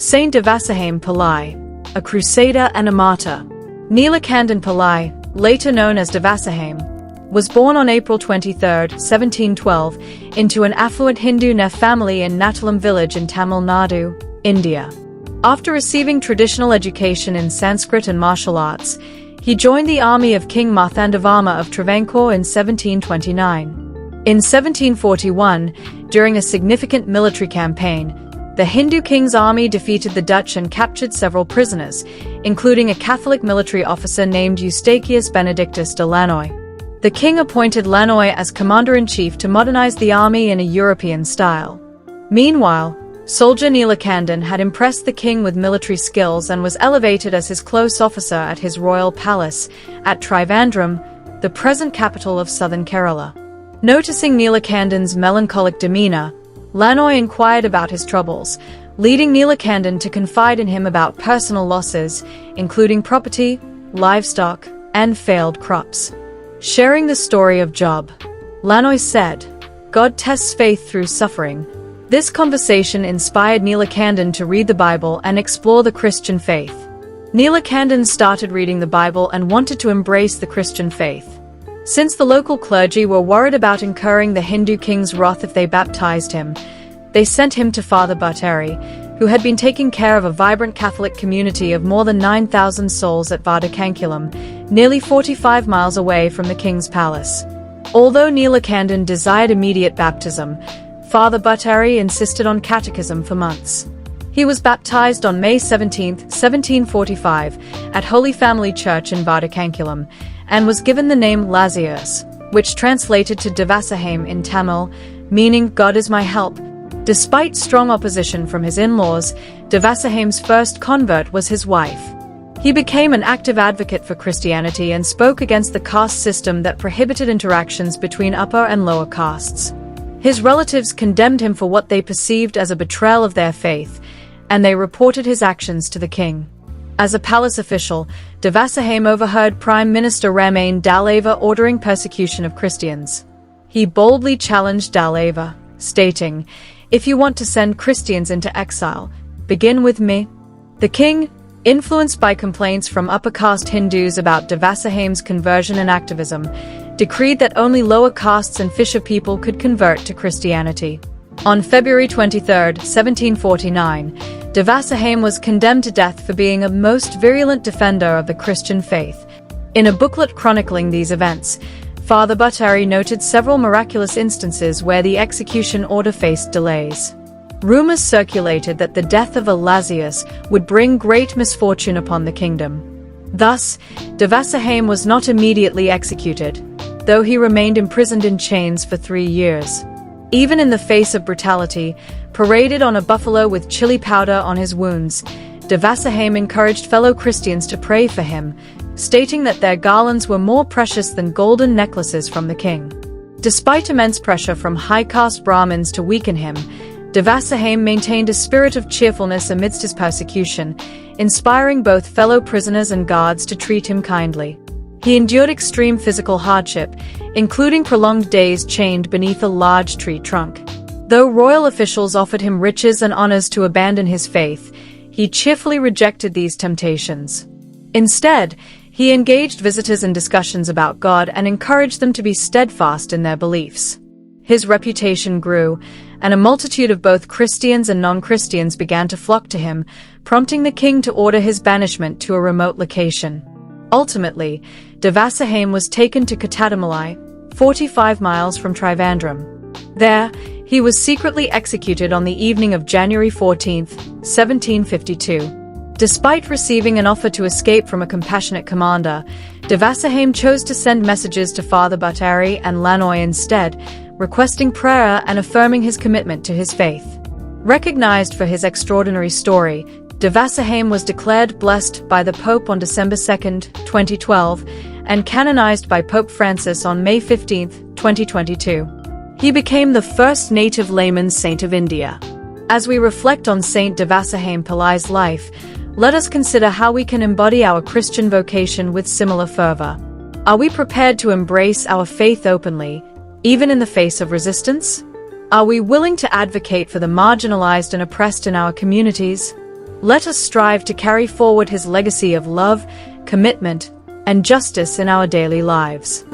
Saint Devasahayam Pillai, a crusader and a martyr. Neelakandan Pillai, later known as Devasahayam, was born on April 23, 1712, into an affluent Hindu family in Nattalam village in Tamil Nadu, India. After receiving traditional education in Sanskrit and martial arts, he joined the army of King Marthandavarma of Travancore in 1729. In 1741, during a significant military campaign, the Hindu king's army defeated the Dutch and captured several prisoners, including a Catholic military officer named Eustachius Benedictus de Lannoy. The king appointed Lannoy as commander-in-chief to modernize the army in a European style. Meanwhile, soldier Neelakandan had impressed the king with military skills and was elevated as his close officer at his royal palace at Trivandrum, the present capital of southern Kerala. Noticing Neelakandan's melancholic demeanor, Lannoy inquired about his troubles, leading Neelakandan to confide in him about personal losses, including property, livestock, and failed crops. Sharing the story of Job, Lannoy said, "God tests faith through suffering." This conversation inspired Neelakandan to read the Bible and explore the Christian faith. Neelakandan started reading the Bible and wanted to embrace the Christian faith. Since the local clergy were worried about incurring the Hindu king's wrath if they baptized him, they sent him to Father Bhattari, who had been taking care of a vibrant Catholic community of more than 9,000 souls at Vadakankulam, nearly 45 miles away from the king's palace. Although Neelakandan desired immediate baptism, Father Bhattari insisted on catechism for months. He was baptized on May 17, 1745, at Holy Family Church in Vadakankulam, and was given the name Lazarus, which translated to Devasahayam in Tamil, meaning God is my help. Despite strong opposition from his in-laws, Devasahayam's first convert was his wife. He became an active advocate for Christianity and spoke against the caste system that prohibited interactions between upper and lower castes. His relatives condemned him for what they perceived as a betrayal of their faith, and they reported his actions to the king. As a palace official, Devasahayam overheard Prime Minister Ramain Daleva ordering persecution of Christians. He boldly challenged Daleva, stating, "If you want to send Christians into exile, begin with me." The king, influenced by complaints from upper caste Hindus about Devasahayam's conversion and activism, decreed that only lower castes and fisher people could convert to Christianity. On February 23, 1749, Devasahayam was condemned to death for being a most virulent defender of the Christian faith. In a booklet chronicling these events, Father Bhattari noted several miraculous instances where the execution order faced delays. Rumors circulated that the death of a Lazarus would bring great misfortune upon the kingdom. Thus, Devasahayam was not immediately executed, though he remained imprisoned in chains for 3 years. Even in the face of brutality, paraded on a buffalo with chili powder on his wounds, Devasahayam encouraged fellow Christians to pray for him, stating that their garlands were more precious than golden necklaces from the king. Despite immense pressure from high-caste Brahmins to weaken him, Devasahayam maintained a spirit of cheerfulness amidst his persecution, inspiring both fellow prisoners and guards to treat him kindly. He endured extreme physical hardship, including prolonged days chained beneath a large tree trunk. Though royal officials offered him riches and honors to abandon his faith, he cheerfully rejected these temptations. Instead, he engaged visitors in discussions about God and encouraged them to be steadfast in their beliefs. His reputation grew, and a multitude of both Christians and non-Christians began to flock to him, prompting the king to order his banishment to a remote location. Ultimately, Devasahayam was taken to Kattadamalai, 45 miles from Trivandrum. There, he was secretly executed on the evening of January 14, 1752. Despite receiving an offer to escape from a compassionate commander, Devasahayam chose to send messages to Father Bhattari and Lannoy instead, requesting prayer and affirming his commitment to his faith. Recognized for his extraordinary story, Devasahayam was declared blessed by the Pope on December 2, 2012, and canonized by Pope Francis on May 15, 2022. He became the first native layman saint of India. As we reflect on Saint Devasahayam Pillai's life, let us consider how we can embody our Christian vocation with similar fervor. Are we prepared to embrace our faith openly, even in the face of resistance? Are we willing to advocate for the marginalized and oppressed in our communities? Let us strive to carry forward his legacy of love, commitment, and justice in our daily lives.